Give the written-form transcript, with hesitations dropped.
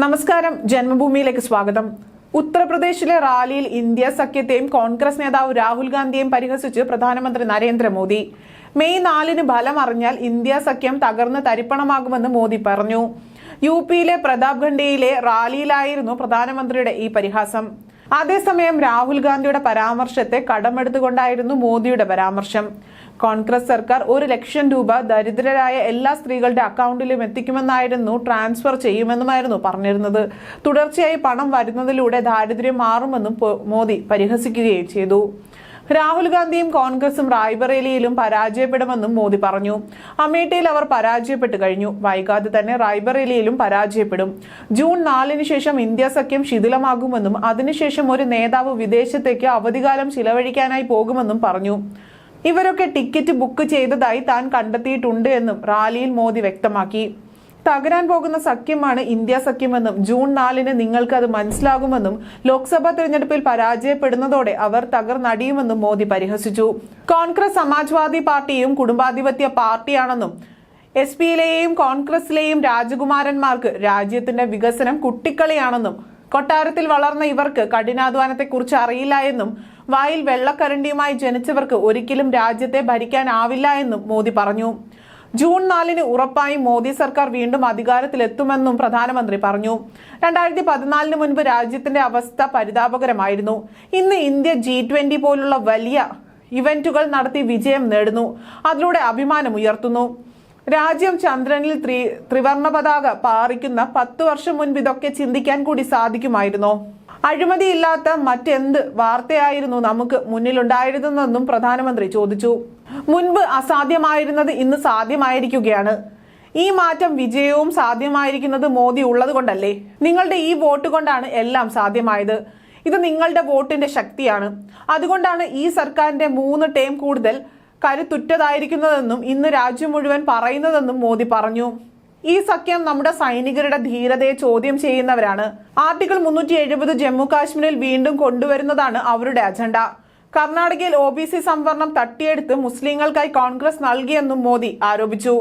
നമസ്കാരം, ജന്മഭൂമിയിലേക്ക് സ്വാഗതം. ഉത്തർപ്രദേശിലെ റാലിയിൽ ഇന്ത്യ സഖ്യത്തെയും കോൺഗ്രസ് നേതാവ് രാഹുൽ ഗാന്ധിയെയും പരിഹസിച്ച് പ്രധാനമന്ത്രി നരേന്ദ്രമോദി. മെയ് 4 ഫലം അറിഞ്ഞാൽ ഇന്ത്യ സഖ്യം തകർന്ന് തരിപ്പണമാകുമെന്ന് മോദി പറഞ്ഞു. യുപിയിലെ പ്രതാപ്ഗഡിലെ റാലിയിലായിരുന്നു പ്രധാനമന്ത്രിയുടെ ഈ പരിഹാസം. അതേസമയം രാഹുൽ ഗാന്ധിയുടെ പരാമർശത്തെ കടമെടുത്തുകൊണ്ടായിരുന്നു മോദിയുടെ പരാമർശം. കോൺഗ്രസ് സർക്കാർ 1 ലക്ഷം രൂപ ദരിദ്രരായ എല്ലാ സ്ത്രീകളുടെ അക്കൗണ്ടിലും എത്തിക്കുമെന്നായിരുന്നു, ട്രാൻസ്ഫർ ചെയ്യുമെന്നുമായിരുന്നു പറഞ്ഞിരുന്നത്. തുടർച്ചയായി പണം വരുന്നതിലൂടെ ദാരിദ്ര്യം മാറുമെന്നും മോദി പരിഹസിക്കുകയും ചെയ്തു. രാഹുൽ ഗാന്ധിയും കോൺഗ്രസും റായ്ബറേലിയിലും പരാജയപ്പെടുമെന്നും മോദി പറഞ്ഞു. അമേഠിയിൽ അവർ പരാജയപ്പെട്ടു കഴിഞ്ഞു. വൈകാതെ തന്നെ റായ്ബറേലിയിലും പരാജയപ്പെടും. ജൂൺ 4 ശേഷം ഇന്ത്യ സഖ്യം ശിഥിലമാകുമെന്നും അതിനുശേഷം ഒരു നേതാവ് വിദേശത്തേക്ക് അവധിക്കാലം ചിലവഴിക്കാനായി പോകുമെന്നും പറഞ്ഞു. ഇവരൊക്കെ ടിക്കറ്റ് ബുക്ക് ചെയ്തതായി താൻ കണ്ടെത്തിയിട്ടുണ്ട് എന്നും റാലിയിൽ മോദി വ്യക്തമാക്കി. തകരാൻ പോകുന്ന സഖ്യമാണ് ഇന്ത്യ സഖ്യമെന്നും ജൂൺ 4 നിങ്ങൾക്ക് അത് മനസ്സിലാകുമെന്നും ലോക്സഭാ തെരഞ്ഞെടുപ്പിൽ പരാജയപ്പെടുന്നതോടെ അവർ തകർന്നടിയുമെന്നും മോദി പരിഹസിച്ചു. കോൺഗ്രസ് സമാജ്വാദി പാർട്ടിയും കുടുംബാധിപത്യ പാർട്ടിയാണെന്നും എസ്-പിയിലെയും കോൺഗ്രസിലെയും രാജകുമാരന്മാർക്ക് രാജ്യത്തിന്റെ വികസനം കുട്ടിക്കളിയാണെന്നും കൊട്ടാരത്തിൽ വളർന്ന ഇവർക്ക് കഠിനാധ്വാനത്തെക്കുറിച്ച് അറിയില്ല എന്നും വായിൽ വെള്ളക്കരണ്ടിയുമായി ജനിച്ചവർക്ക് ഒരിക്കലും രാജ്യത്തെ ഭരിക്കാനാവില്ല എന്നും മോദി പറഞ്ഞു. ജൂൺ 4 ഉറപ്പായും മോദി സർക്കാർ വീണ്ടും അധികാരത്തിലെത്തുമെന്നും പ്രധാനമന്ത്രി പറഞ്ഞു. 2014 മുൻപ് രാജ്യത്തിന്റെ അവസ്ഥ പരിതാപകരമായിരുന്നു. ഇന്ന് ഇന്ത്യ G20 പോലുള്ള വലിയ ഇവന്റുകൾ നടത്തി വിജയം നേടുന്നു. അതിലൂടെ അഭിമാനം ഉയർത്തുന്നു. രാജ്യം ചന്ദ്രനിൽ ത്രിവർണ പതാക പാറിക്കുന്ന 10 വർഷം മുൻപ് ഇതൊക്കെ ചിന്തിക്കാൻ കൂടി സാധിക്കുമായിരുന്നോ? അഴിമതിയില്ലാത്ത മറ്റെന്ത് വാർത്തയായിരുന്നു നമുക്ക് മുന്നിലുണ്ടായിരുന്നതെന്നും പ്രധാനമന്ത്രി ചോദിച്ചു. മുൻപ് അസാധ്യമായിരുന്നത് ഇന്ന് സാധ്യമായിരിക്കുകയാണ്. ഈ മാറ്റം വിജയവും സാധ്യമായിരിക്കുന്നത് മോദി ഉള്ളത് കൊണ്ടല്ലേ? നിങ്ങളുടെ ഈ വോട്ട് കൊണ്ടാണ് എല്ലാം സാധ്യമായത്. ഇത് നിങ്ങളുടെ വോട്ടിന്റെ ശക്തിയാണ്. അതുകൊണ്ടാണ് ഈ സർക്കാരിന്റെ 3 ടേം കൂടുതൽ കരുത്തുറ്റതായിരിക്കുന്നതെന്നും ഇന്ന് രാജ്യം മുഴുവൻ പറയുന്നതെന്നും മോദി പറഞ്ഞു. ഈ സഖ്യം നമ്മുടെ സൈനികരുടെ ധീരതയെ ചോദ്യം ചെയ്യുന്നവരാണ്. ആർട്ടിക്കിൾ 370 ജമ്മു കാശ്മീരിൽ വീണ്ടും കൊണ്ടുവരുന്നതാണ് അവരുടെ അജണ്ട. കർണാടകയിൽ OBC സംവരണം തട്ടിയെടുത്ത് മുസ്ലിങ്ങൾക്കായി കോൺഗ്രസ് നൽകിയെന്നും മോദി ആരോപിച്ചു.